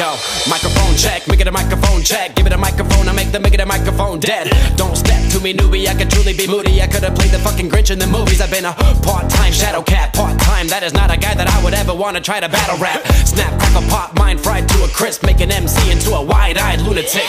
Yo, microphone check, make it a microphone check. Give it a microphone, I make the microphone dead. Don't step to me, newbie, I could truly be moody. I could have played the fucking Grinch in the movies. I've been a part-time shadow cat, part-time. That is not a guy that I would ever want to try to battle rap. Snap, crackle, pop, mind fried to a crisp. Make an MC into a wide-eyed lunatic.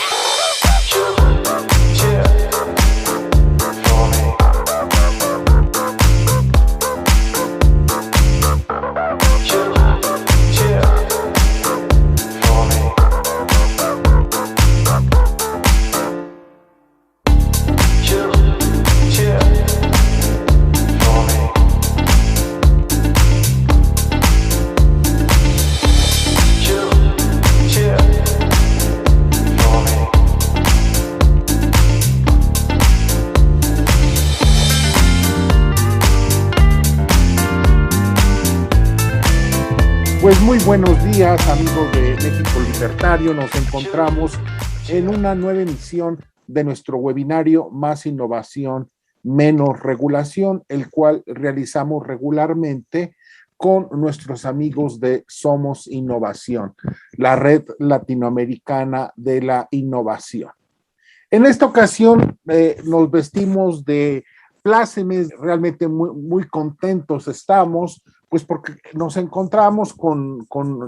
Pues muy buenos días, amigos de México Libertario. Nos encontramos en una nueva emisión de nuestro webinario Más Innovación, Menos Regulación, el cual realizamos regularmente con nuestros amigos de Somos Innovación, la red latinoamericana de la innovación. En esta ocasión nos vestimos de plácemes, realmente muy contentos estamos, pues porque nos encontramos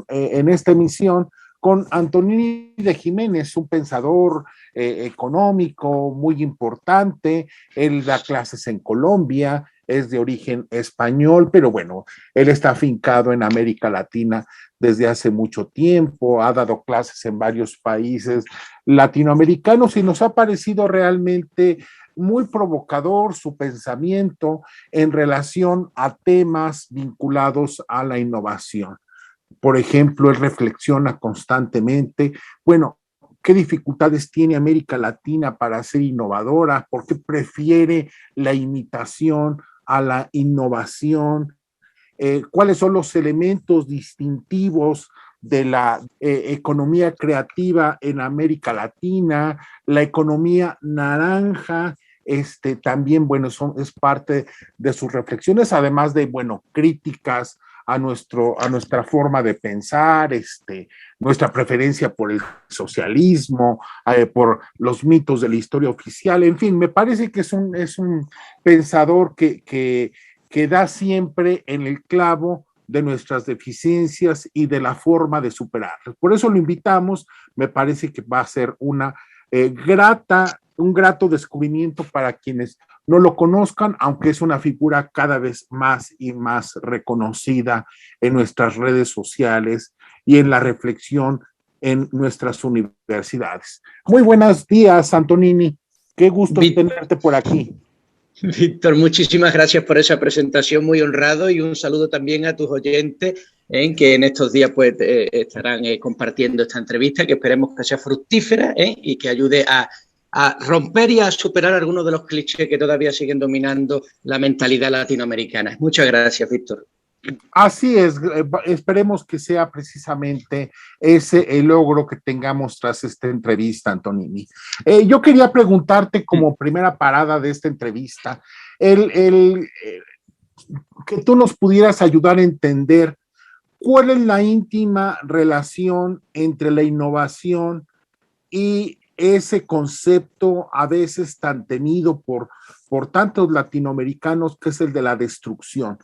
en esta emisión con Antonini de Jiménez, un pensador económico muy importante. Él da clases en Colombia, es de origen español, pero bueno, él está afincado en América Latina desde hace mucho tiempo, ha dado clases en varios países latinoamericanos y nos ha parecido realmente muy provocador su pensamiento en relación a temas vinculados a la innovación. Por ejemplo, él reflexiona constantemente, bueno, ¿qué dificultades tiene América Latina para ser innovadora? ¿Por qué prefiere la imitación a la innovación? ¿Cuáles son los elementos distintivos de la economía creativa en América Latina? La economía naranja, también, bueno, es parte de sus reflexiones, además de, bueno, críticas a nuestra forma de pensar, nuestra preferencia por el socialismo, por los mitos de la historia oficial, en fin, me parece que es un pensador que da siempre en el clavo de nuestras deficiencias y de la forma de superarlas. Por eso lo invitamos, me parece que va a ser un grato descubrimiento para quienes no lo conozcan, aunque es una figura cada vez más y más reconocida en nuestras redes sociales y en la reflexión en nuestras universidades. Muy buenos días, Antonini. Qué gusto tenerte por aquí. Víctor, muchísimas gracias por esa presentación, muy honrado, y un saludo también a tus oyentes que en estos días pues estarán compartiendo esta entrevista, que esperemos que sea fructífera y que ayude a romper y a superar algunos de los clichés que todavía siguen dominando la mentalidad latinoamericana. Muchas gracias, Víctor. Así es, esperemos que sea precisamente ese el logro que tengamos tras esta entrevista, Antonini. Yo quería preguntarte como primera parada de esta entrevista, que tú nos pudieras ayudar a entender cuál es la íntima relación entre la innovación y ese concepto a veces tan temido por tantos latinoamericanos, que es el de la destrucción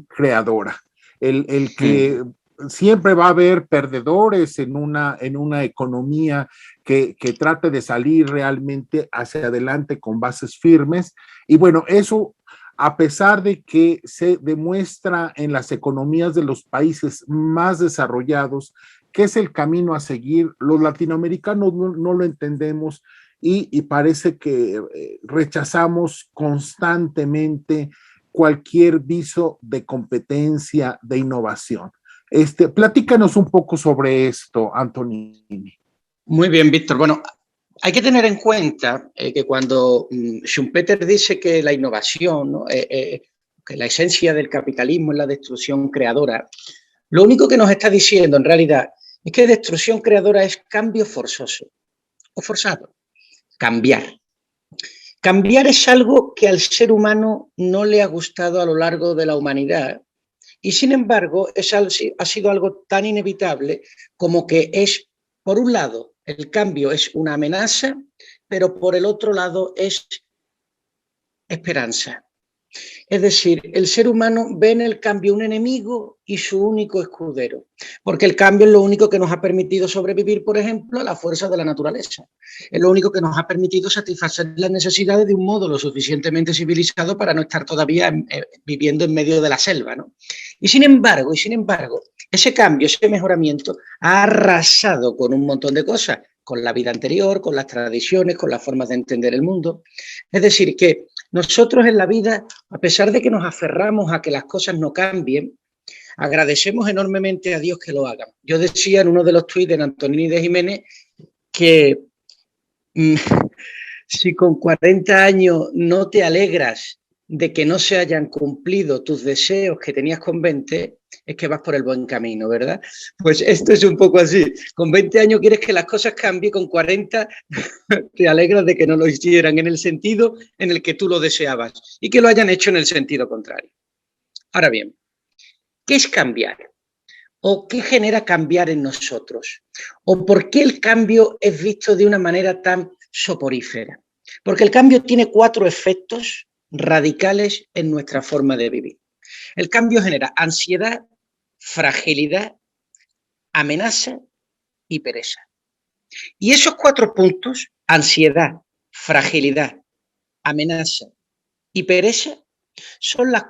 creadora, el que siempre va a haber perdedores en una economía que trate de salir realmente hacia adelante con bases firmes. Y bueno, eso, a pesar de que se demuestra en las economías de los países más desarrollados que es el camino a seguir, los latinoamericanos no lo entendemos y parece que rechazamos constantemente cualquier viso de competencia, de innovación. Platícanos un poco sobre esto, Antonini. Muy bien, Víctor. Bueno, hay que tener en cuenta que cuando Schumpeter dice que la innovación, ¿no? Que la esencia del capitalismo es la destrucción creadora, lo único que nos está diciendo en realidad es que destrucción creadora es cambio forzoso o forzado. Cambiar. Cambiar es algo que al ser humano no le ha gustado a lo largo de la humanidad Y sin embargo, ha sido algo tan inevitable como que es, por un lado, el cambio es una amenaza, pero por el otro lado es esperanza. Es decir, el ser humano ve en el cambio un enemigo y su único escudero, porque el cambio es lo único que nos ha permitido sobrevivir, por ejemplo, a la fuerza de la naturaleza. Es lo único que nos ha permitido satisfacer las necesidades de un modo lo suficientemente civilizado para no estar todavía viviendo en medio de la selva, ¿no? Y sin embargo, ese cambio, ese mejoramiento ha arrasado con un montón de cosas, con la vida anterior, con las tradiciones, con las formas de entender el mundo. Es decir, que nosotros en la vida, a pesar de que nos aferramos a que las cosas no cambien, agradecemos enormemente a Dios que lo haga. Yo decía en uno de los tuits de Antonini de Jiménez que si con 40 años no te alegras de que no se hayan cumplido tus deseos que tenías con 20, es que vas por el buen camino, ¿verdad? Pues esto es un poco así. Con 20 años quieres que las cosas cambien, con 40 te alegras de que no lo hicieran en el sentido en el que tú lo deseabas y que lo hayan hecho en el sentido contrario. Ahora bien, ¿qué es cambiar? ¿O qué genera cambiar en nosotros? ¿O por qué el cambio es visto de una manera tan soporífera? Porque el cambio tiene 4 efectos radicales en nuestra forma de vivir. El cambio genera ansiedad, fragilidad, amenaza y pereza. Y esos 4 puntos, ansiedad, fragilidad, amenaza y pereza, son los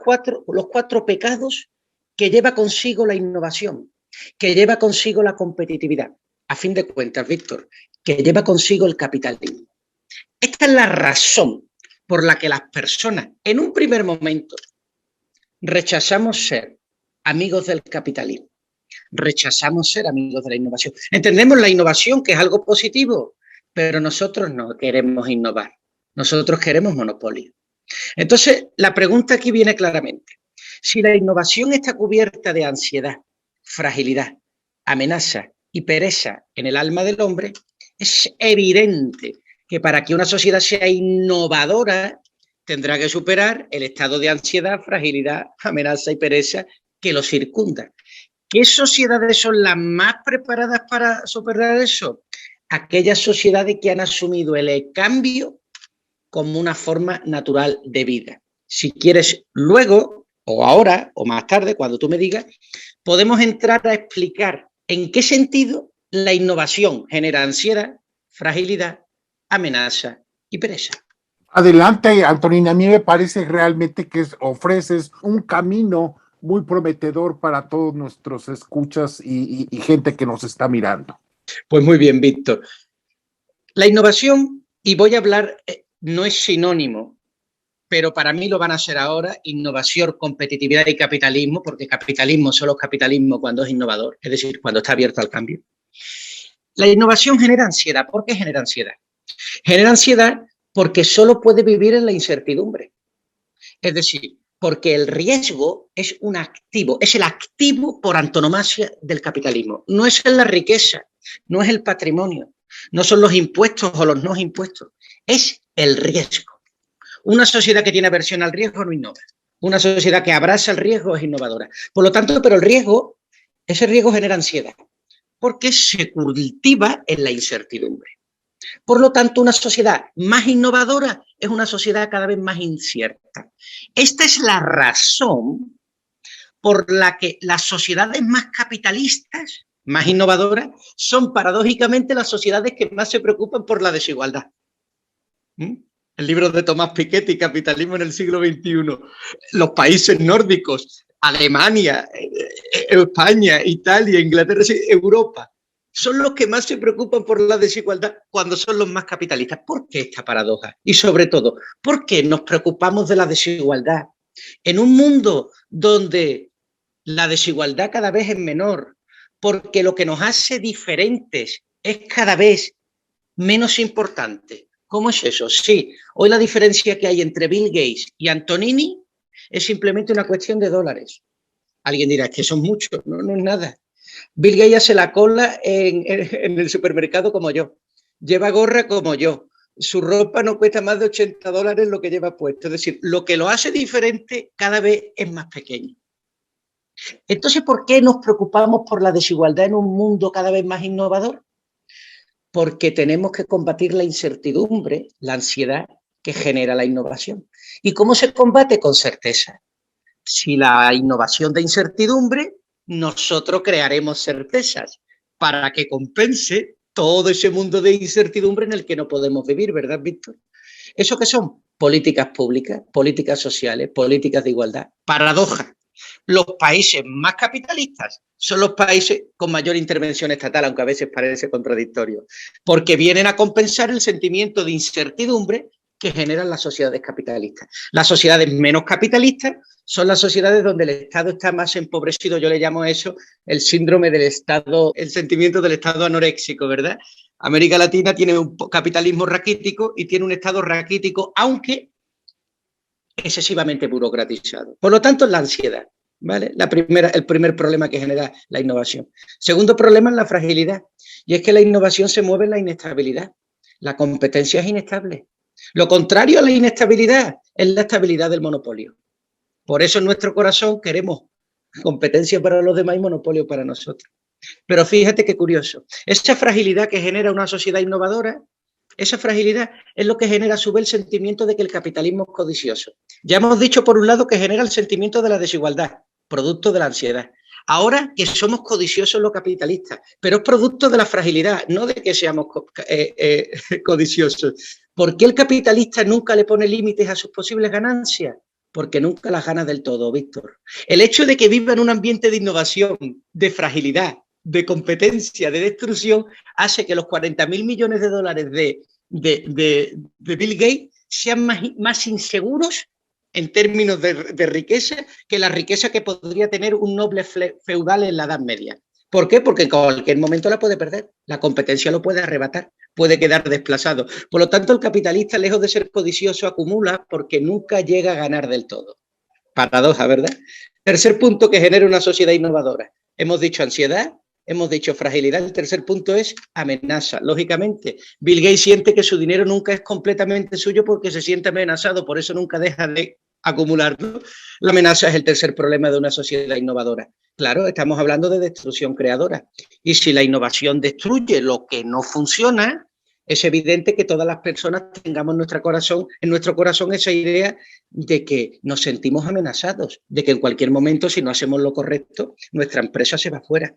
4 pecados que lleva consigo la innovación, que lleva consigo la competitividad. A fin de cuentas, Víctor, que lleva consigo el capitalismo. Esta es la razón por la que las personas, en un primer momento, rechazamos ser amigos del capitalismo, rechazamos ser amigos de la innovación. Entendemos la innovación, que es algo positivo, pero nosotros no queremos innovar, nosotros queremos monopolio. Entonces, la pregunta aquí viene claramente. Si la innovación está cubierta de ansiedad, fragilidad, amenaza y pereza en el alma del hombre, es evidente que para que una sociedad sea innovadora tendrá que superar el estado de ansiedad, fragilidad, amenaza y pereza que lo circunda. ¿Qué sociedades son las más preparadas para superar eso? Aquellas sociedades que han asumido el cambio como una forma natural de vida. Si quieres, luego, o ahora, o más tarde, cuando tú me digas, podemos entrar a explicar en qué sentido la innovación genera ansiedad, fragilidad, amenaza y pereza. Adelante, Antonina. A mí me parece realmente que ofreces un camino muy prometedor para todos nuestros escuchas y gente que nos está mirando. Pues muy bien, Víctor. La innovación, y voy a hablar, no es sinónimo, pero para mí lo van a ser ahora, innovación, competitividad y capitalismo, porque capitalismo solo es capitalismo cuando es innovador, es decir, cuando está abierto al cambio. La innovación genera ansiedad. ¿Por qué genera ansiedad? Genera ansiedad porque solo puede vivir en la incertidumbre. Es decir, porque el riesgo es un activo, es el activo por antonomasia del capitalismo. No es la riqueza, no es el patrimonio, no son los impuestos o los no impuestos, es el riesgo. Una sociedad que tiene aversión al riesgo no innova. Una sociedad que abraza el riesgo es innovadora. Por lo tanto, pero el riesgo, ese riesgo genera ansiedad, porque se cultiva en la incertidumbre. Por lo tanto, una sociedad más innovadora es una sociedad cada vez más incierta. Esta es la razón por la que las sociedades más capitalistas, más innovadoras, son paradójicamente las sociedades que más se preocupan por la desigualdad. El libro de Tomás Piketty, Capitalismo en el siglo XXI. Los países nórdicos, Alemania, España, Italia, Inglaterra, Europa, son los que más se preocupan por la desigualdad cuando son los más capitalistas. ¿Por qué esta paradoja? Y sobre todo, ¿por qué nos preocupamos de la desigualdad? En un mundo donde la desigualdad cada vez es menor, porque lo que nos hace diferentes es cada vez menos importante. ¿Cómo es eso? Sí, hoy la diferencia que hay entre Bill Gates y Antonini es simplemente una cuestión de dólares. Alguien dirá, es que son muchos. No, no es nada. Bill Gates hace la cola en el supermercado como yo, lleva gorra como yo, su ropa no cuesta más de $80 lo que lleva puesto, es decir, lo que lo hace diferente cada vez es más pequeño. Entonces, ¿por qué nos preocupamos por la desigualdad en un mundo cada vez más innovador? Porque tenemos que combatir la incertidumbre, la ansiedad que genera la innovación. ¿Y cómo se combate? Con certeza. Si la innovación da incertidumbre, nosotros crearemos certezas para que compense todo ese mundo de incertidumbre en el que no podemos vivir, ¿verdad, Víctor? ¿Eso qué son? Políticas públicas, políticas sociales, políticas de igualdad. Paradoja. Los países más capitalistas son los países con mayor intervención estatal, aunque a veces parece contradictorio, porque vienen a compensar el sentimiento de incertidumbre que generan las sociedades capitalistas. Las sociedades menos capitalistas son las sociedades donde el Estado está más empobrecido. Yo le llamo eso el síndrome del Estado, el sentimiento del Estado anoréxico, ¿verdad? América Latina tiene un capitalismo raquítico y tiene un Estado raquítico, aunque excesivamente burocratizado. Por lo tanto, la ansiedad, ¿vale? El primer problema que genera la innovación. Segundo problema es la fragilidad, y es que la innovación se mueve en la inestabilidad. La competencia es inestable. Lo contrario a la inestabilidad es la estabilidad del monopolio. Por eso en nuestro corazón queremos competencia para los demás y monopolio para nosotros. Pero fíjate qué curioso. Esa fragilidad que genera una sociedad innovadora, esa fragilidad es lo que genera a su vez el sentimiento de que el capitalismo es codicioso. Ya hemos dicho por un lado que genera el sentimiento de la desigualdad, producto de la ansiedad. Ahora que somos codiciosos los capitalistas, pero es producto de la fragilidad, no de que seamos codiciosos. ¿Por qué el capitalista nunca le pone límites a sus posibles ganancias? Porque nunca las gana del todo, Víctor. El hecho de que viva en un ambiente de innovación, de fragilidad, de competencia, de destrucción, hace que los 40.000 millones de dólares de Bill Gates sean más inseguros en términos de riqueza que la riqueza que podría tener un noble feudal en la Edad Media. ¿Por qué? Porque en cualquier momento la puede perder, la competencia lo puede arrebatar, puede quedar desplazado. Por lo tanto, el capitalista, lejos de ser codicioso, acumula porque nunca llega a ganar del todo. Paradoja, ¿verdad? Tercer punto que genera una sociedad innovadora. Hemos dicho ansiedad, hemos dicho fragilidad. El tercer punto es amenaza. Lógicamente, Bill Gates siente que su dinero nunca es completamente suyo porque se siente amenazado, por eso nunca deja de acumularlo. La amenaza es el tercer problema de una sociedad innovadora. Claro, estamos hablando de destrucción creadora. Y si la innovación destruye lo que no funciona, es evidente que todas las personas tengamos en nuestro corazón esa idea de que nos sentimos amenazados, de que en cualquier momento, si no hacemos lo correcto, nuestra empresa se va fuera.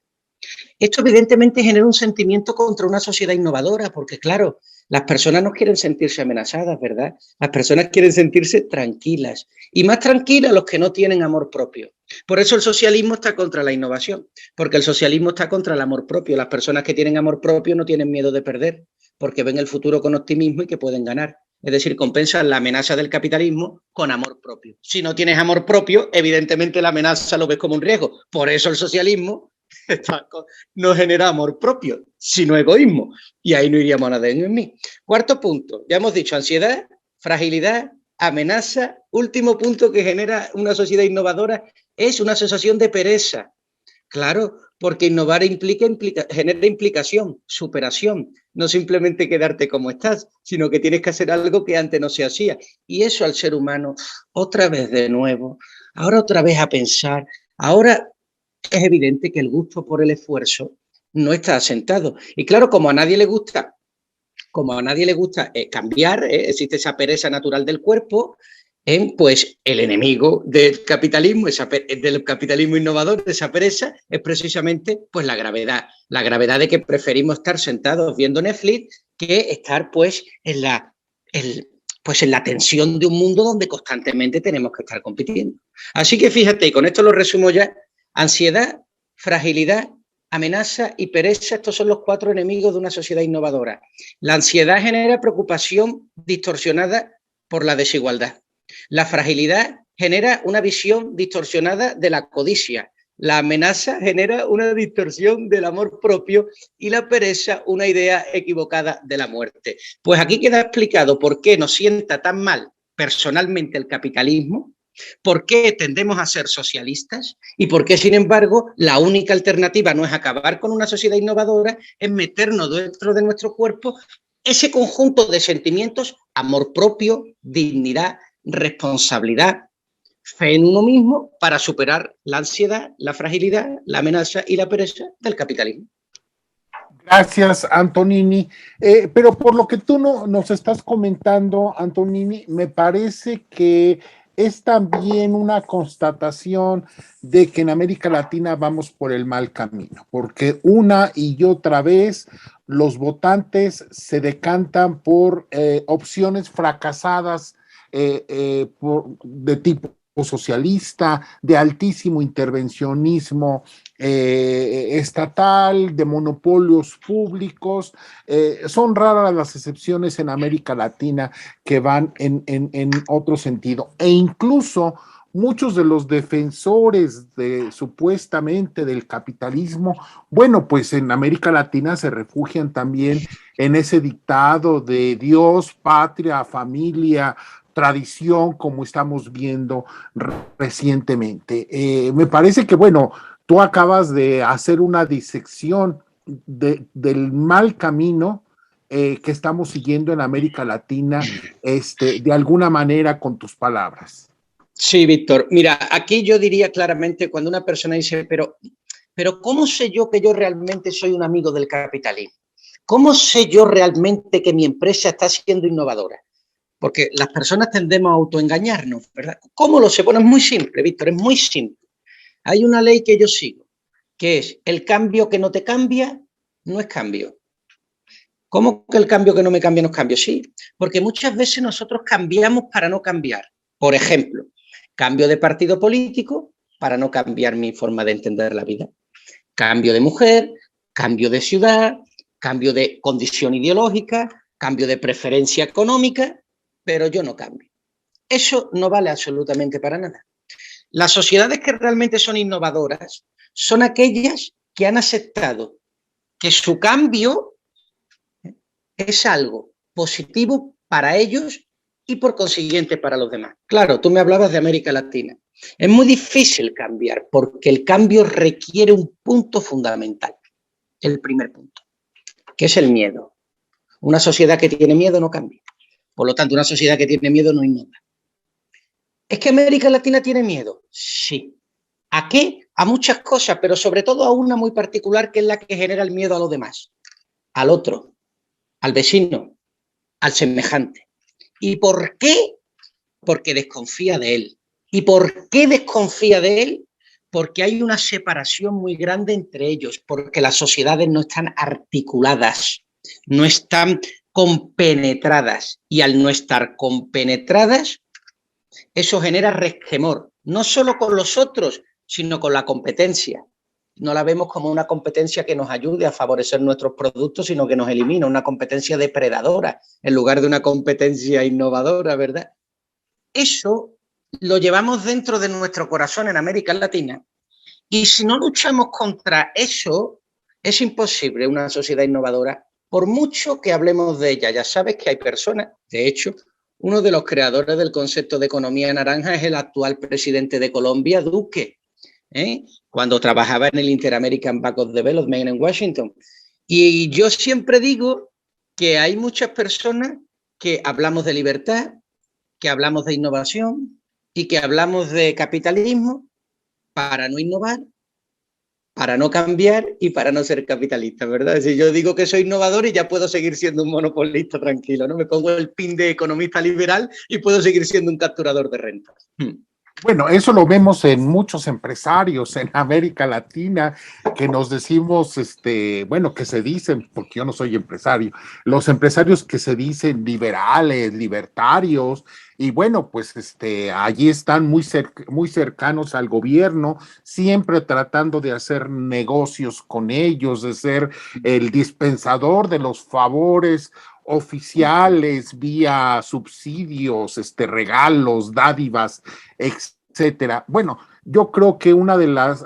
Esto evidentemente genera un sentimiento contra una sociedad innovadora, porque claro, las personas no quieren sentirse amenazadas, ¿verdad? Las personas quieren sentirse tranquilas, y más tranquilas los que no tienen amor propio. Por eso el socialismo está contra la innovación, porque el socialismo está contra el amor propio. Las personas que tienen amor propio no tienen miedo de perder, porque ven el futuro con optimismo y que pueden ganar. Es decir, compensan la amenaza del capitalismo con amor propio. Si no tienes amor propio, evidentemente la amenaza lo ves como un riesgo. Por eso el socialismo no genera amor propio, sino egoísmo. Y ahí no iríamos a nada en mí. Cuarto punto, ya hemos dicho ansiedad, fragilidad, amenaza. Último punto que genera una sociedad innovadora es una sensación de pereza. Claro, porque innovar genera implicación, superación, no simplemente quedarte como estás, sino que tienes que hacer algo que antes no se hacía. Y eso al ser humano, otra vez de nuevo, ahora otra vez a pensar, ahora es evidente que el gusto por el esfuerzo no está asentado. Y claro, como a nadie le gusta cambiar, existe esa pereza natural del cuerpo, pues el enemigo del capitalismo innovador, de esa pereza, es precisamente pues la gravedad de que preferimos estar sentados viendo Netflix que estar pues en la tensión de un mundo donde constantemente tenemos que estar compitiendo. Así que fíjate, y con esto lo resumo ya, ansiedad, fragilidad, amenaza y pereza, estos son los 4 enemigos de una sociedad innovadora. La ansiedad genera preocupación distorsionada por la desigualdad. La fragilidad genera una visión distorsionada de la codicia. La amenaza genera una distorsión del amor propio y la pereza una idea equivocada de la muerte. Pues aquí queda explicado por qué nos sienta tan mal personalmente el capitalismo, por qué tendemos a ser socialistas y por qué, sin embargo, la única alternativa no es acabar con una sociedad innovadora, es meternos dentro de nuestro cuerpo ese conjunto de sentimientos, amor propio, dignidad, responsabilidad, fe en uno mismo para superar la ansiedad, la fragilidad, la amenaza y la pereza del capitalismo. Gracias, Antonini. Pero por lo que tú nos estás comentando, Antonini, me parece que es también una constatación de que en América Latina vamos por el mal camino, porque una y otra vez los votantes se decantan por opciones fracasadas de tipo socialista, de altísimo intervencionismo estatal, de monopolios públicos. Son raras las excepciones en América Latina que van en otro sentido. E incluso muchos de los defensores supuestamente del capitalismo, bueno, pues en América Latina se refugian también en ese dictado de Dios, patria, familia, tradición, como estamos viendo recientemente. Me parece que, bueno, tú acabas de hacer una disección del mal camino que estamos siguiendo en América Latina, de alguna manera con tus palabras. Sí, Víctor. Mira, aquí yo diría claramente cuando una persona dice, pero ¿cómo sé yo que yo realmente soy un amigo del capitalismo? ¿Cómo sé yo realmente que mi empresa está siendo innovadora? Porque las personas tendemos a autoengañarnos, ¿verdad? ¿Cómo lo sé? Bueno, es muy simple, Víctor, es muy simple. Hay una ley que yo sigo, que es el cambio que no te cambia, no es cambio. ¿Cómo que el cambio que no me cambia no es cambio? Sí, porque muchas veces nosotros cambiamos para no cambiar. Por ejemplo, cambio de partido político para no cambiar mi forma de entender la vida. Cambio de mujer, cambio de ciudad, cambio de condición ideológica, cambio de preferencia económica, pero yo no cambio. Eso no vale absolutamente para nada. Las sociedades que realmente son innovadoras son aquellas que han aceptado que su cambio es algo positivo para ellos y por consiguiente para los demás. Claro, tú me hablabas de América Latina. Es muy difícil cambiar porque el cambio requiere un punto fundamental, el primer punto, que es el miedo. Una sociedad que tiene miedo no cambia. Por lo tanto, una sociedad que tiene miedo no innova. ¿Es que América Latina tiene miedo? Sí. ¿A qué? A muchas cosas, pero sobre todo a una muy particular que es la que genera el miedo a los demás, al otro, al vecino, al semejante. ¿Y por qué? Porque desconfía de él. ¿Y por qué desconfía de él? Porque hay una separación muy grande entre ellos, porque las sociedades no están articuladas, no están compenetradas, y al no estar compenetradas, eso genera resquemor, no solo con los otros, sino con la competencia. No la vemos como una competencia que nos ayude a favorecer nuestros productos, sino que nos elimina, una competencia depredadora en lugar de una competencia innovadora, ¿verdad? Eso lo llevamos dentro de nuestro corazón en América Latina, y si no luchamos contra eso, es imposible una sociedad innovadora, por mucho que hablemos de ella. Ya sabes que hay personas, de hecho, uno de los creadores del concepto de economía naranja es el actual presidente de Colombia, Duque, cuando trabajaba en el Inter-American Bank of Development en Washington. Y yo siempre digo que hay muchas personas que hablamos de libertad, que hablamos de innovación y que hablamos de capitalismo para no innovar, para no cambiar y para no ser capitalista, ¿verdad? Es decir, yo digo que soy innovador y ya puedo seguir siendo un monopolista tranquilo, ¿no? Me pongo el pin de economista liberal y puedo seguir siendo un capturador de rentas. Bueno, eso lo vemos en muchos empresarios en América Latina que nos decimos, bueno, que se dicen, porque yo no soy empresario, los empresarios que se dicen liberales, libertarios, y bueno, pues allí están muy cercanos al gobierno, siempre tratando de hacer negocios con ellos, de ser el dispensador de los favores oficiales vía subsidios, regalos, dádivas, etcétera. Bueno, yo creo que una de las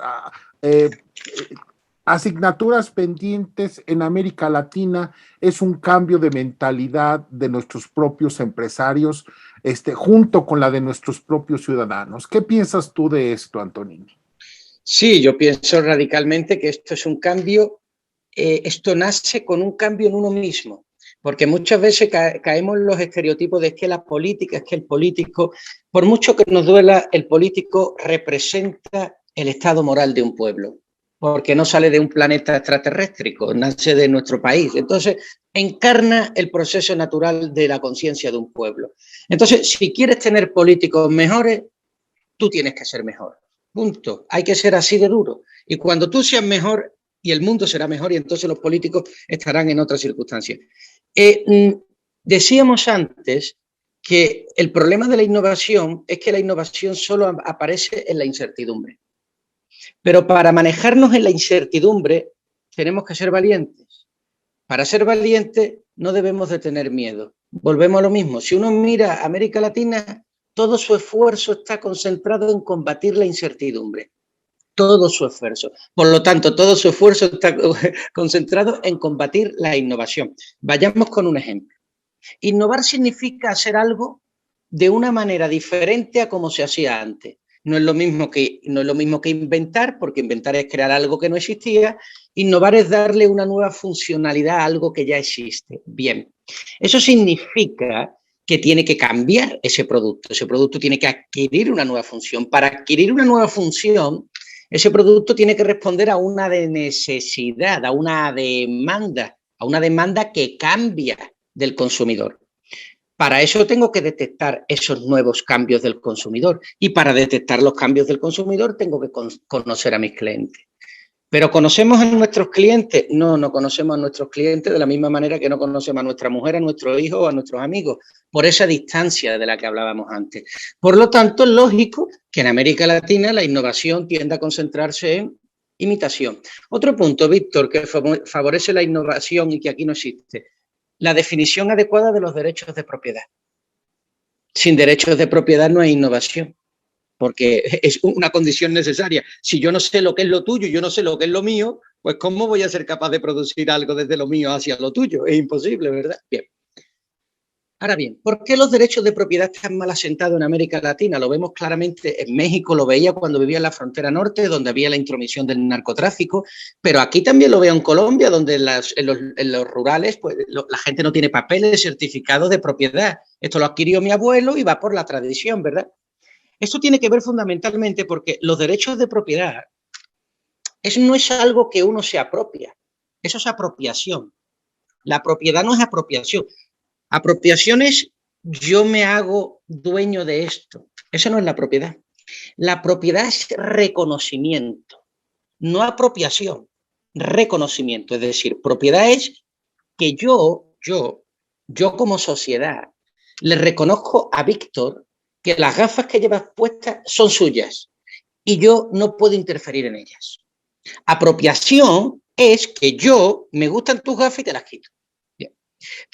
asignaturas pendientes en América Latina es un cambio de mentalidad de nuestros propios empresarios, junto con la de nuestros propios ciudadanos. ¿Qué piensas tú de esto, Antonini? Sí, yo pienso radicalmente que esto es un cambio, esto nace con un cambio en uno mismo. Porque muchas veces caemos en los estereotipos de que la política, es que el político, por mucho que nos duela, el político representa el estado moral de un pueblo, porque no sale de un planeta extraterrestre, nace de nuestro país. Entonces, encarna el proceso natural de la conciencia de un pueblo. Entonces, si quieres tener políticos mejores, tú tienes que ser mejor. Punto. Hay que ser así de duro. Y cuando tú seas mejor, y el mundo será mejor, y entonces los políticos estarán en otras circunstancias. Decíamos antes que el problema de la innovación es que la innovación solo aparece en la incertidumbre. Pero para manejarnos en la incertidumbre tenemos que ser valientes. Para ser valientes no debemos de tener miedo. Volvemos a lo mismo. Si uno mira a América Latina, todo su esfuerzo está concentrado en combatir la incertidumbre. Todo su esfuerzo. Por lo tanto, todo su esfuerzo está concentrado en combatir la innovación. Vayamos con un ejemplo. Innovar significa hacer algo de una manera diferente a como se hacía antes. No es lo mismo que inventar, porque inventar es crear algo que no existía. Innovar es darle una nueva funcionalidad a algo que ya existe. Bien, eso significa que tiene que cambiar ese producto. Ese producto tiene que adquirir una nueva función. Para adquirir una nueva función, ese producto tiene que responder a una necesidad, a una demanda que cambia del consumidor. Para eso tengo que detectar esos nuevos cambios del consumidor y para detectar los cambios del consumidor tengo que conocer a mis clientes. ¿Pero conocemos a nuestros clientes? No, no conocemos a nuestros clientes de la misma manera que no conocemos a nuestra mujer, a nuestros hijos o a nuestros amigos, por esa distancia de la que hablábamos antes. Por lo tanto, es lógico que en América Latina la innovación tienda a concentrarse en imitación. Otro punto, Víctor, que favorece la innovación y que aquí no existe, la definición adecuada de los derechos de propiedad. Sin derechos de propiedad no hay innovación, porque es una condición necesaria. Si yo no sé lo que es lo tuyo y yo no sé lo que es lo mío, pues ¿cómo voy a ser capaz de producir algo desde lo mío hacia lo tuyo? Es imposible, ¿verdad? Bien. Ahora bien, ¿por qué los derechos de propiedad están mal asentados en América Latina? Lo vemos claramente en México, lo veía cuando vivía en la frontera norte, donde había la intromisión del narcotráfico, pero aquí también lo veo en Colombia, donde en los rurales pues, la gente no tiene papeles, certificados de propiedad. Esto lo adquirió mi abuelo y va por la tradición, ¿verdad? Esto tiene que ver fundamentalmente porque los derechos de propiedad no es algo que uno se apropia, eso es apropiación. La propiedad no es apropiación. Apropiación es yo me hago dueño de esto. Eso no es la propiedad. La propiedad es reconocimiento, no apropiación, reconocimiento. Es decir, propiedad es que yo como sociedad le reconozco a Víctor que las gafas que llevas puestas son suyas y yo no puedo interferir en ellas. Apropiación es que me gustan tus gafas y te las quito. Bien.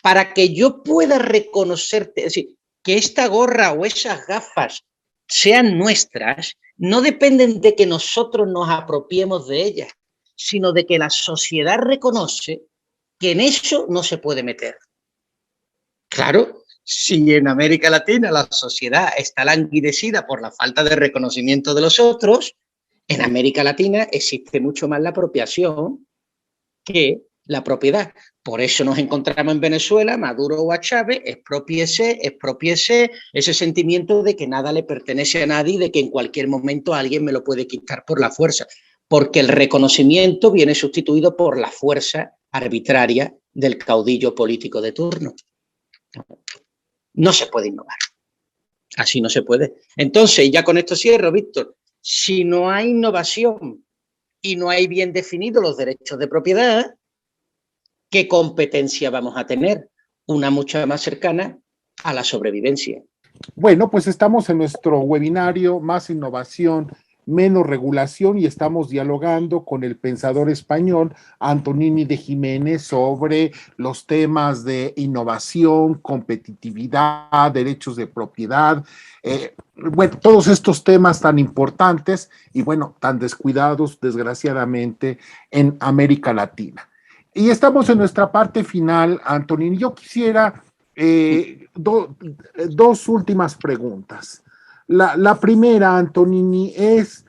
Para que yo pueda reconocerte, es decir, que esta gorra o esas gafas sean nuestras, no dependen de que nosotros nos apropiemos de ellas, sino de que la sociedad reconoce que en eso no se puede meter. Claro, si en América Latina la sociedad está languidecida por la falta de reconocimiento de los otros, en América Latina existe mucho más la apropiación que la propiedad. Por eso nos encontramos en Venezuela, Maduro o a Chávez, expropiese, ese sentimiento de que nada le pertenece a nadie y de que en cualquier momento alguien me lo puede quitar por la fuerza, porque el reconocimiento viene sustituido por la fuerza arbitraria del caudillo político de turno. No se puede innovar. Así no se puede. Entonces, ya con esto cierro, Víctor, si no hay innovación y no hay bien definidos los derechos de propiedad, ¿qué competencia vamos a tener? Una mucho más cercana a la sobrevivencia. Bueno, pues estamos en nuestro webinario Más Innovación, Menos Regulación y estamos dialogando con el pensador español Antonini de Jiménez sobre los temas de innovación, competitividad, derechos de propiedad, bueno, todos estos temas tan importantes y bueno, tan descuidados desgraciadamente en América Latina. Y estamos en nuestra parte final, Antonini. Yo quisiera dos últimas preguntas. La primera, Antonini, es,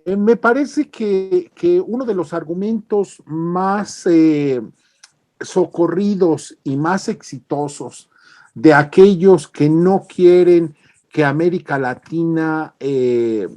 me parece que uno de los argumentos más socorridos y más exitosos de aquellos que no quieren que América Latina se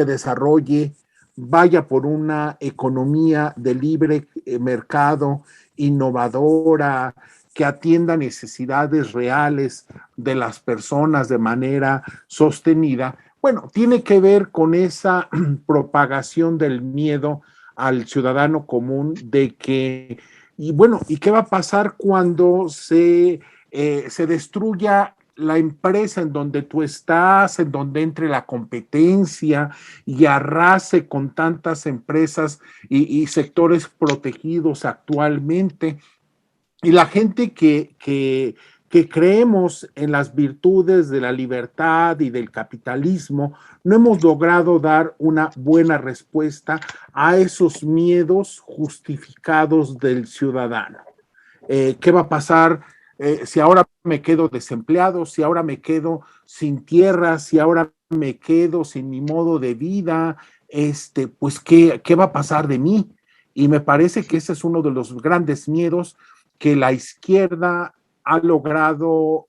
desarrolle, vaya por una economía de libre mercado, innovadora, que atienda necesidades reales de las personas de manera sostenida, bueno, tiene que ver con esa propagación del miedo al ciudadano común de que, y bueno, ¿y qué va a pasar cuando se destruya la empresa en donde tú estás, en donde entre la competencia y arrase con tantas empresas y sectores protegidos actualmente? Y la gente que creemos en las virtudes de la libertad y del capitalismo, no hemos logrado dar una buena respuesta a esos miedos justificados del ciudadano. ¿Qué va a pasar si ahora me quedo desempleado, si ahora me quedo sin tierra, si ahora me quedo sin mi modo de vida? Pues, ¿qué va a pasar de mí? Y me parece que ese es uno de los grandes miedos que la izquierda ha logrado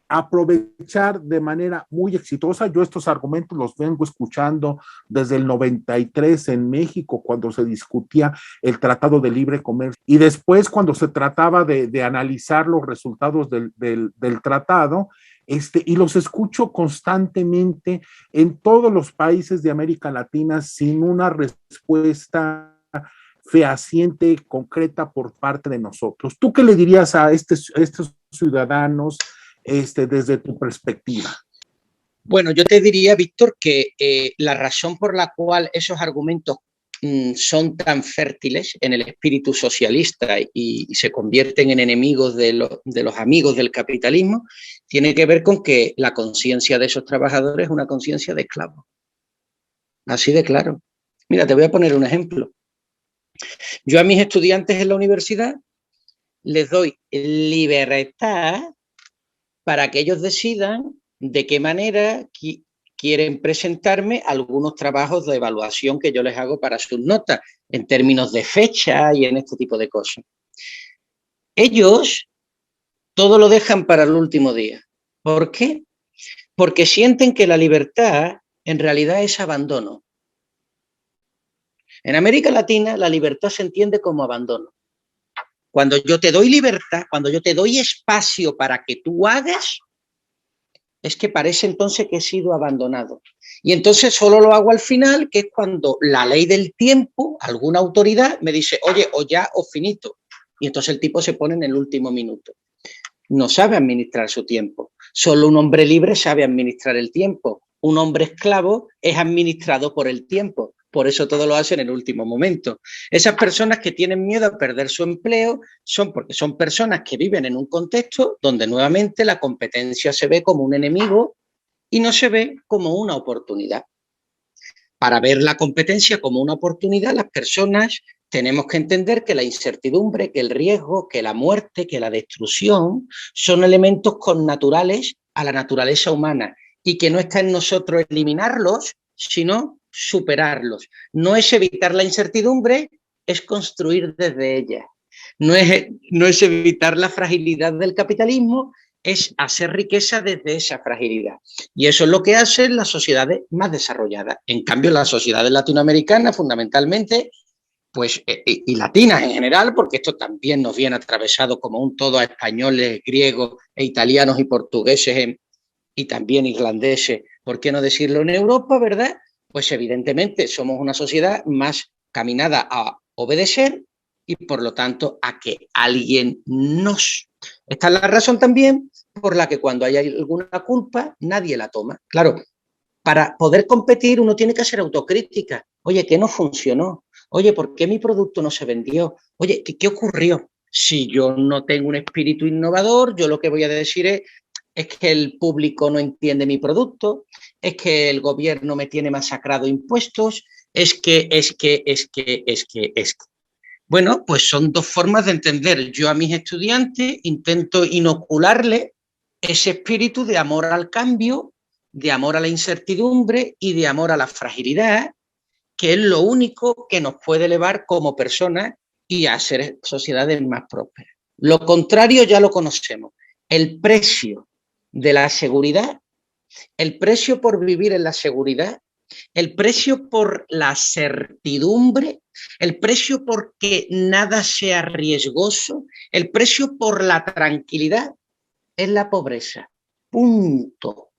aprovechar de manera muy exitosa. Yo estos argumentos los vengo escuchando desde el 93 en México, cuando se discutía el Tratado de Libre Comercio, y después cuando se trataba de analizar los resultados del tratado, y los escucho constantemente en todos los países de América Latina sin una respuesta fehaciente, concreta por parte de nosotros. ¿Tú qué le dirías a estos ciudadanos desde tu perspectiva? Bueno, yo te diría, Víctor, que la razón por la cual esos argumentos son tan fértiles en el espíritu socialista y se convierten en enemigos de los amigos del capitalismo tiene que ver con que la conciencia de esos trabajadores es una conciencia de esclavos. Así de claro. Mira, te voy a poner un ejemplo. Yo a mis estudiantes en la universidad les doy libertad para que ellos decidan de qué manera quieren presentarme algunos trabajos de evaluación que yo les hago para sus notas, en términos de fecha y en este tipo de cosas. Ellos todo lo dejan para el último día. ¿Por qué? Porque sienten que la libertad en realidad es abandono. En América Latina la libertad se entiende como abandono. Cuando yo te doy libertad, cuando yo te doy espacio para que tú hagas, es que parece entonces que he sido abandonado. Y entonces solo lo hago al final, que es cuando la ley del tiempo, alguna autoridad me dice, oye, o ya o finito. Y entonces el tipo se pone en el último minuto. No sabe administrar su tiempo. Solo un hombre libre sabe administrar el tiempo. Un hombre esclavo es administrado por el tiempo. Por eso todo lo hace en el último momento. Esas personas que tienen miedo a perder su empleo son porque son personas que viven en un contexto donde nuevamente la competencia se ve como un enemigo y no se ve como una oportunidad. Para ver la competencia como una oportunidad, las personas tenemos que entender que la incertidumbre, que el riesgo, que la muerte, que la destrucción son elementos connaturales a la naturaleza humana y que no está en nosotros eliminarlos, sino superarlos. No es evitar la incertidumbre, es construir desde ella. No es evitar la fragilidad del capitalismo, es hacer riqueza desde esa fragilidad. Y eso es lo que hacen las sociedades más desarrolladas. En cambio, las sociedades latinoamericanas, fundamentalmente, pues, y latinas en general, porque esto también nos viene atravesado como un todo a españoles, griegos e italianos y portugueses y también irlandeses, ¿por qué no decirlo en Europa, verdad? Pues evidentemente somos una sociedad más caminada a obedecer y por lo tanto a que alguien nos... Esta es la razón también por la que cuando hay alguna culpa nadie la toma. Claro, para poder competir uno tiene que hacer autocrítica. Oye, ¿qué no funcionó? Oye, ¿por qué mi producto no se vendió? Oye, ¿qué ocurrió? Si yo no tengo un espíritu innovador, yo lo que voy a decir es que el público no entiende mi producto, es que el gobierno me tiene masacrado impuestos, es que. Bueno, pues son dos formas de entender. Yo a mis estudiantes intento inocularle ese espíritu de amor al cambio, de amor a la incertidumbre y de amor a la fragilidad, que es lo único que nos puede elevar como personas y a ser sociedades más prósperas. Lo contrario ya lo conocemos. El precio de la seguridad, el precio por vivir en la seguridad, el precio por la certidumbre, el precio por que nada sea riesgoso, el precio por la tranquilidad es la pobreza. Punto.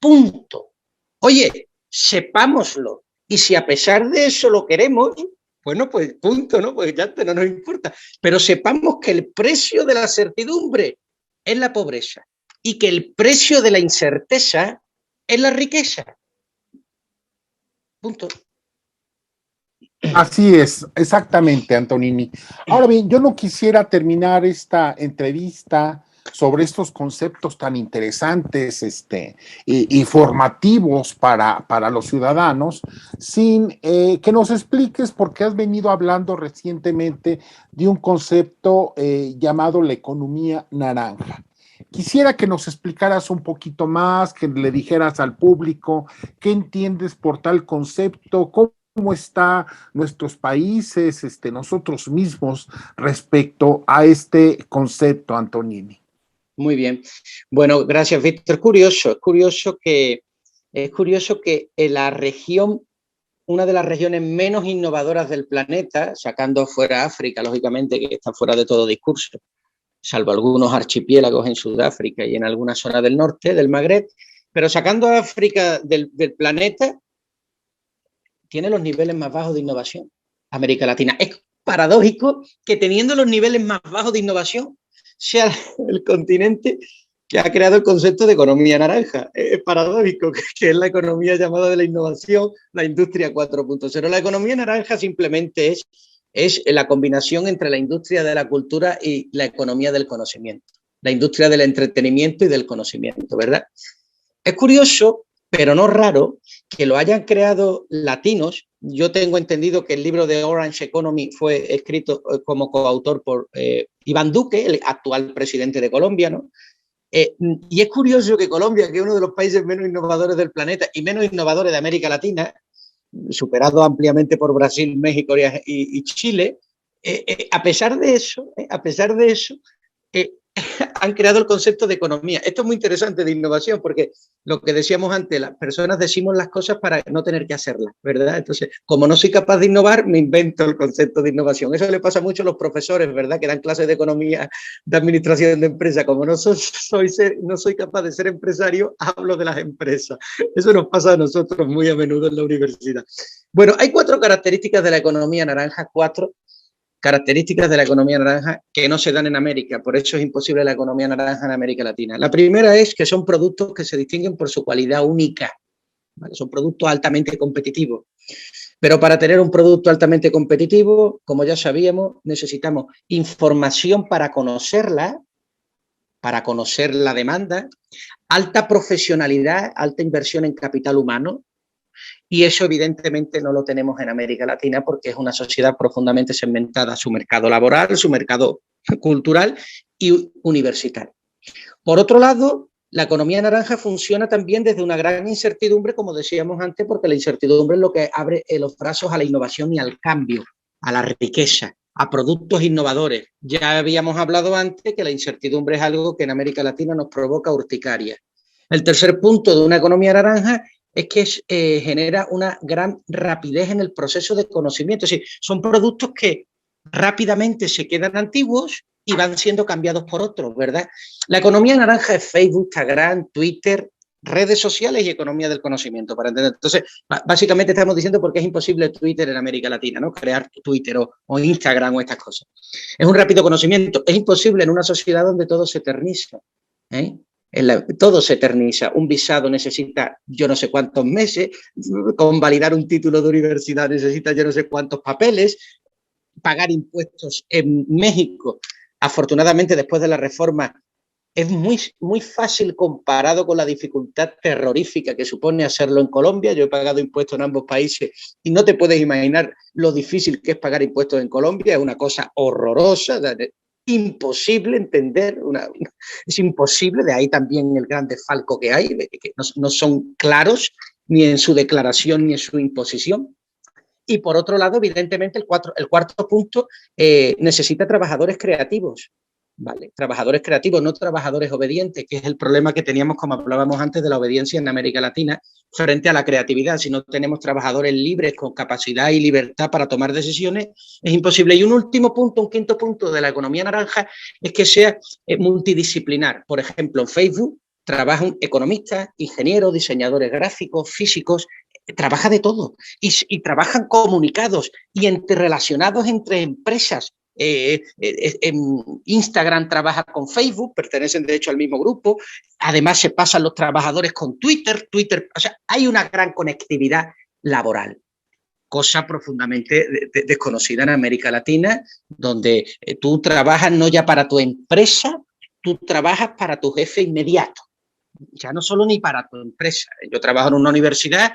Punto. Oye, sepámoslo. Y si a pesar de eso lo queremos, bueno, pues punto, ¿no? Pues ya no nos importa. Pero sepamos que el precio de la certidumbre es la pobreza y que el precio de la incerteza es la riqueza. Punto. Así es, exactamente, Antonini. Ahora bien, yo no quisiera terminar esta entrevista sobre estos conceptos tan interesantes y formativos para los ciudadanos, sin que nos expliques, porque has venido hablando recientemente de un concepto llamado la economía naranja. Quisiera que nos explicaras un poquito más, que le dijeras al público qué entiendes por tal concepto, cómo están nuestros países, nosotros mismos, respecto a este concepto, Antonini. Muy bien. Bueno, gracias, Víctor. Es curioso que en la región, una de las regiones menos innovadoras del planeta, sacando fuera África, lógicamente, que está fuera de todo discurso, salvo algunos archipiélagos en Sudáfrica y en alguna zona del norte, del Magreb, pero sacando a África del planeta, tiene los niveles más bajos de innovación, América Latina. Es paradójico que teniendo los niveles más bajos de innovación sea el continente que ha creado el concepto de economía naranja. Es paradójico que es la economía llamada de la innovación, la industria 4.0. La economía naranja simplemente es la combinación entre la industria de la cultura y la economía del conocimiento, la industria del entretenimiento y del conocimiento, ¿verdad? Es curioso, pero no raro, que lo hayan creado latinos. Yo tengo entendido que el libro de Orange Economy fue escrito como coautor por Iván Duque, el actual presidente de Colombia, ¿no? Y es curioso que Colombia, que es uno de los países menos innovadores del planeta y menos innovadores de América Latina, superado ampliamente por Brasil, México y Chile, a pesar de eso, han creado el concepto de economía. Esto es muy interesante de innovación porque lo que decíamos antes, las personas decimos las cosas para no tener que hacerlas, ¿verdad? Entonces, como no soy capaz de innovar, me invento el concepto de innovación. Eso le pasa mucho a los profesores, ¿verdad? Que dan clases de economía, de administración de empresas. Como no soy capaz de ser empresario, hablo de las empresas. Eso nos pasa a nosotros muy a menudo en la universidad. Bueno, hay 4 características de la economía naranja, 4 características de la economía naranja que no se dan en América, por eso es imposible la economía naranja en América Latina. La primera es que son productos que se distinguen por su cualidad única, ¿vale? Son productos altamente competitivos, pero para tener un producto altamente competitivo, como ya sabíamos, necesitamos información para conocer la demanda, alta profesionalidad, alta inversión en capital humano. Y eso evidentemente no lo tenemos en América Latina porque es una sociedad profundamente segmentada, su mercado laboral, su mercado cultural y universitario. Por otro lado, la economía naranja funciona también desde una gran incertidumbre, como decíamos antes, porque la incertidumbre es lo que abre los brazos a la innovación y al cambio, a la riqueza, a productos innovadores. Ya habíamos hablado antes que la incertidumbre es algo que en América Latina nos provoca urticaria. El tercer punto de una economía naranja es que genera una gran rapidez en el proceso de conocimiento. Es decir, son productos que rápidamente se quedan antiguos y van siendo cambiados por otros, ¿verdad? La economía naranja es Facebook, Instagram, Twitter, redes sociales y economía del conocimiento, para entender. Entonces, básicamente estamos diciendo por qué es imposible Twitter en América Latina, ¿no? Crear Twitter o Instagram o estas cosas. Es un rápido conocimiento. Es imposible en una sociedad donde todo se eterniza, ¿eh? Todo se eterniza. Un visado necesita yo no sé cuántos meses, convalidar un título de universidad necesita yo no sé cuántos papeles, pagar impuestos en México, afortunadamente después de la reforma, es muy fácil comparado con la dificultad terrorífica que supone hacerlo en Colombia. Yo he pagado impuestos en ambos países y no te puedes imaginar lo difícil que es pagar impuestos en Colombia. Es una cosa horrorosa, imposible entender, es imposible, de ahí también el gran desfalco que hay, que no son claros ni en su declaración ni en su imposición. Y por otro lado, evidentemente, el cuarto punto necesita trabajadores creativos. ¿Vale? Trabajadores creativos, no trabajadores obedientes, que es el problema que teníamos, como hablábamos antes, de la obediencia en América Latina frente a la creatividad. Si no tenemos trabajadores libres con capacidad y libertad para tomar decisiones, es imposible. Y un último punto, un quinto punto de la economía naranja es que sea multidisciplinar. Por ejemplo, en Facebook trabajan economistas, ingenieros, diseñadores gráficos, físicos, trabaja de todo y trabajan comunicados y relacionados entre empresas. Instagram trabaja con Facebook, pertenecen de hecho al mismo grupo, además se pasan los trabajadores con Twitter, o sea, hay una gran conectividad laboral, cosa profundamente desconocida en América Latina, donde tú trabajas no ya para tu empresa, tú trabajas para tu jefe inmediato, ya no solo ni para tu empresa. Yo trabajo en una universidad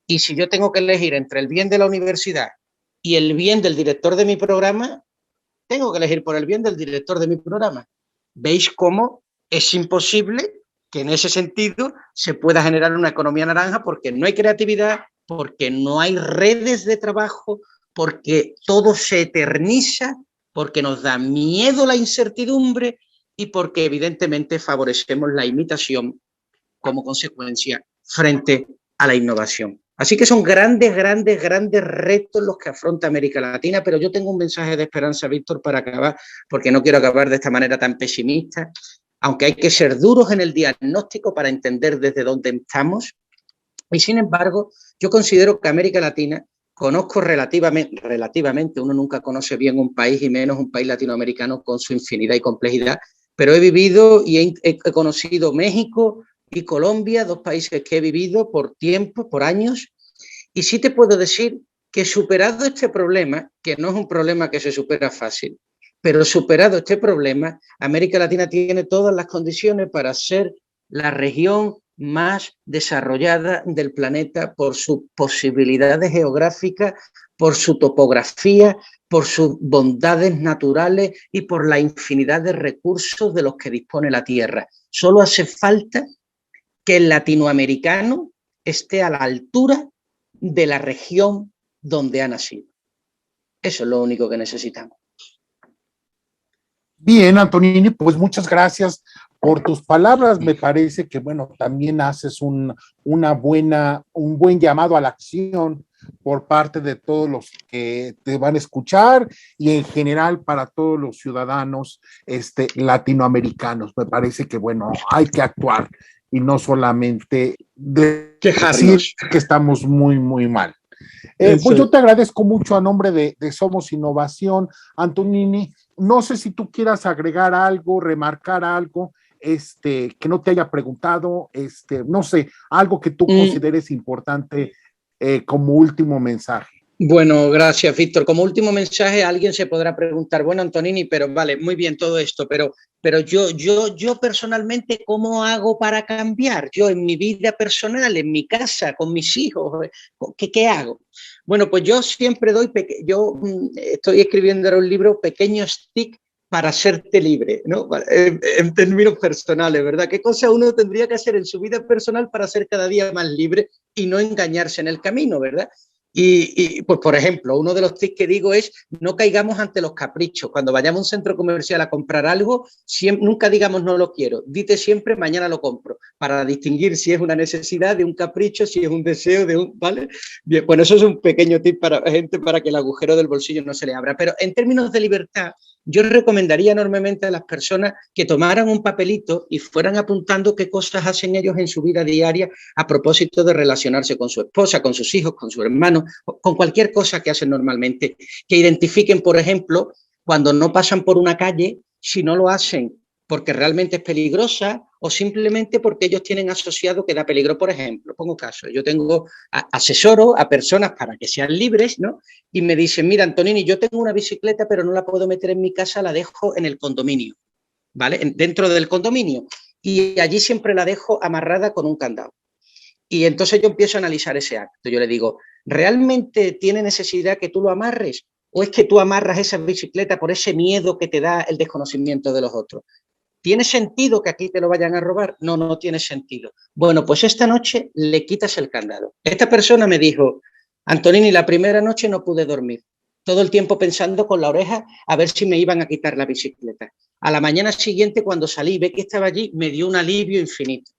y si yo tengo que elegir entre el bien de la universidad y el bien del director de mi programa, tengo que elegir por el bien del director de mi programa. ¿Veis cómo es imposible que en ese sentido se pueda generar una economía naranja? Porque no hay creatividad, porque no hay redes de trabajo, porque todo se eterniza, porque nos da miedo la incertidumbre y porque evidentemente favorecemos la imitación como consecuencia frente a la innovación. Así que son grandes retos los que afronta América Latina, pero yo tengo un mensaje de esperanza, Víctor, para acabar, porque no quiero acabar de esta manera tan pesimista, aunque hay que ser duros en el diagnóstico para entender desde dónde estamos. Y sin embargo, yo considero que América Latina, conozco relativamente, uno nunca conoce bien un país y menos un país latinoamericano con su infinidad y complejidad, pero he vivido y he conocido México y Colombia, dos países que he vivido por tiempo, por años, y sí te puedo decir que superado este problema, que no es un problema que se supera fácil, pero superado este problema, América Latina tiene todas las condiciones para ser la región más desarrollada del planeta por sus posibilidades geográficas, por su topografía, por sus bondades naturales y por la infinidad de recursos de los que dispone la Tierra. Solo hace falta que el latinoamericano esté a la altura de la región donde ha nacido. Eso es lo único que necesitamos. Bien, Antonini, pues muchas gracias por tus palabras. Me parece que, bueno, también haces un buen llamado a la acción por parte de todos los que te van a escuchar y en general para todos los ciudadanos latinoamericanos. Me parece que, bueno, hay que actuar y no solamente decir que estamos muy, muy mal. Pues yo te agradezco mucho a nombre de Somos Innovación, Antonini. No sé si tú quieras agregar algo, remarcar algo, que no te haya preguntado, no sé, algo que tú consideres importante como último mensaje. Bueno, gracias, Víctor. Como último mensaje, alguien se podrá preguntar, bueno, Antonini, pero vale, muy bien todo esto, pero yo personalmente, ¿cómo hago para cambiar? Yo en mi vida personal, en mi casa, con mis hijos, ¿qué hago? Bueno, pues yo siempre yo estoy escribiendo ahora un libro, Pequeños TIC para hacerte libre, ¿no? En términos personales, ¿verdad? ¿Qué cosa uno tendría que hacer en su vida personal para ser cada día más libre y no engañarse en el camino, ¿verdad? Y pues, por ejemplo, uno de los tips que digo es no caigamos ante los caprichos. Cuando vayamos a un centro comercial a comprar algo, nunca digamos no lo quiero. Dite siempre mañana lo compro, para distinguir si es una necesidad de un capricho, si es un deseo de un... ¿Vale? Bien, bueno, eso es un pequeño tip para gente para que el agujero del bolsillo no se le abra. Pero en términos de libertad, yo recomendaría enormemente a las personas que tomaran un papelito y fueran apuntando qué cosas hacen ellos en su vida diaria a propósito de relacionarse con su esposa, con sus hijos, con su hermano, con cualquier cosa que hacen normalmente. Que identifiquen, por ejemplo, cuando no pasan por una calle, si no lo hacen porque realmente es peligrosa o simplemente porque ellos tienen asociado que da peligro. Por ejemplo, pongo caso, yo asesoro a personas para que sean libres, ¿no? Y me dicen, mira, Antonini, yo tengo una bicicleta, pero no la puedo meter en mi casa, la dejo en el condominio, ¿vale? Dentro del condominio. Y allí siempre la dejo amarrada con un candado. Y entonces yo empiezo a analizar ese acto. Yo le digo, ¿realmente tiene necesidad que tú lo amarres? ¿O es que tú amarras esa bicicleta por ese miedo que te da el desconocimiento de los otros? ¿Tiene sentido que aquí te lo vayan a robar? No, no tiene sentido. Bueno, pues esta noche le quitas el candado. Esta persona me dijo, Antonini, la primera noche no pude dormir. Todo el tiempo pensando con la oreja a ver si me iban a quitar la bicicleta. A la mañana siguiente, cuando salí y vi que estaba allí, me dio un alivio infinito.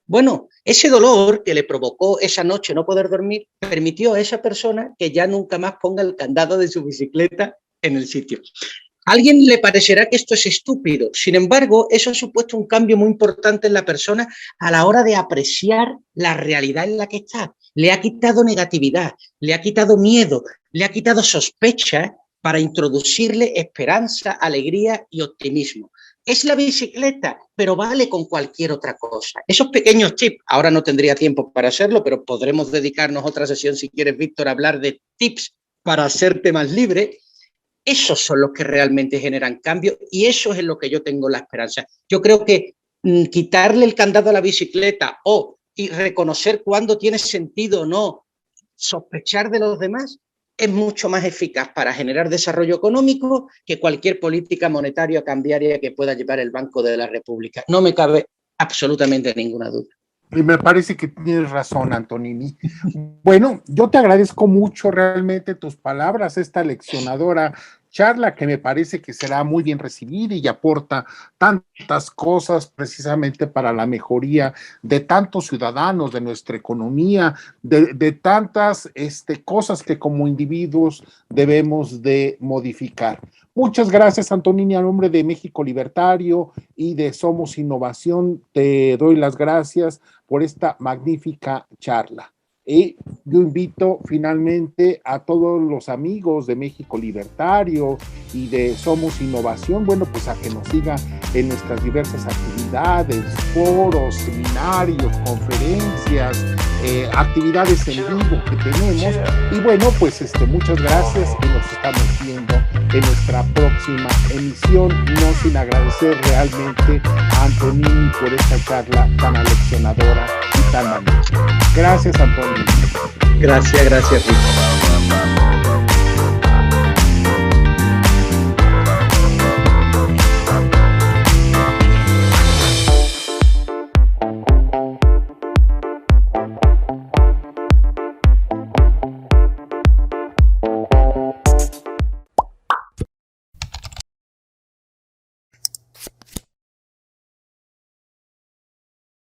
Bueno, ese dolor que le provocó esa noche no poder dormir permitió a esa persona que ya nunca más ponga el candado de su bicicleta en el sitio. A alguien le parecerá que esto es estúpido, sin embargo, eso ha supuesto un cambio muy importante en la persona a la hora de apreciar la realidad en la que está. Le ha quitado negatividad, le ha quitado miedo, le ha quitado sospecha para introducirle esperanza, alegría y optimismo. Es la bicicleta, pero vale con cualquier otra cosa. Esos pequeños tips, ahora no tendría tiempo para hacerlo, pero podremos dedicarnos otra sesión, si quieres, Víctor, a hablar de tips para hacerte más libre. Esos son los que realmente generan cambio y eso es en lo que yo tengo la esperanza. Yo creo que quitarle el candado a la bicicleta y reconocer cuándo tiene sentido o no sospechar de los demás es mucho más eficaz para generar desarrollo económico que cualquier política monetaria o cambiaria que pueda llevar el Banco de la República. No me cabe absolutamente ninguna duda. Y me parece que tienes razón, Antonini. Bueno, yo te agradezco mucho realmente tus palabras, esta leccionadora charla que me parece que será muy bien recibida y aporta tantas cosas precisamente para la mejoría de tantos ciudadanos, de nuestra economía, de tantas cosas que como individuos debemos de modificar. Muchas gracias, Antonini, a nombre de México Libertario y de Somos Innovación, te doy las gracias por esta magnífica charla. Y yo invito finalmente a todos los amigos de México Libertario y de Somos Innovación, bueno, pues a que nos sigan en nuestras diversas actividades, foros, seminarios, conferencias, actividades en vivo que tenemos. Y bueno, pues muchas gracias y nos estamos viendo en nuestra próxima emisión, no sin agradecer realmente a Antonini por esta charla tan aleccionadora y tan magnífica. Gracias, Antonini. Gracias, Víctor.